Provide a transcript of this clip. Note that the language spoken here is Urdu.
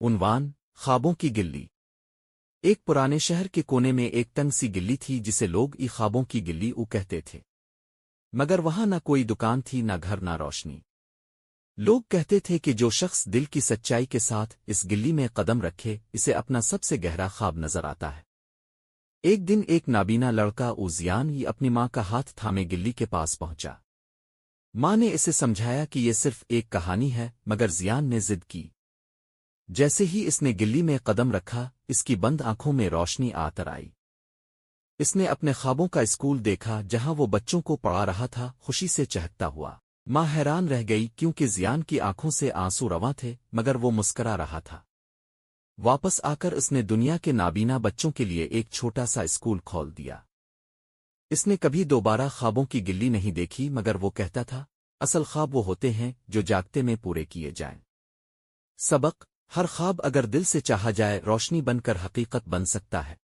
عنوان: خوابوں کی گلی۔ ایک پرانے شہر کے کونے میں ایک تنگ سی گلی تھی جسے لوگ خوابوں کی گلی کہتے تھے۔ مگر وہاں نہ کوئی دکان تھی، نہ گھر، نہ روشنی۔ لوگ کہتے تھے کہ جو شخص دل کی سچائی کے ساتھ اس گلی میں قدم رکھے اسے اپنا سب سے گہرا خواب نظر آتا ہے۔ ایک دن ایک نابینا لڑکا زیان اپنی ماں کا ہاتھ تھامے گلی کے پاس پہنچا۔ ماں نے اسے سمجھایا کہ یہ صرف ایک کہانی ہے، مگر زیان نے ضد کی۔ جیسے ہی اس نے گلی میں قدم رکھا، اس کی بند آنکھوں میں روشنی آتر آئی۔ اس نے اپنے خوابوں کا اسکول دیکھا جہاں وہ بچوں کو پڑھا رہا تھا، خوشی سے چہکتا ہوا۔ ماں حیران رہ گئی کیونکہ زیان کی آنکھوں سے آنسو رواں تھے، مگر وہ مسکرا رہا تھا۔ واپس آ کر اس نے دنیا کے نابینا بچوں کے لیے ایک چھوٹا سا اسکول کھول دیا۔ اس نے کبھی دوبارہ خوابوں کی گلی نہیں دیکھی، مگر وہ کہتا تھا، اصل خواب وہ ہوتے ہیں جو جاگتے میں پورے کیے جائیں۔ سبق: ہر خواب اگر دل سے چاہا جائے روشنی بن کر حقیقت بن سکتا ہے۔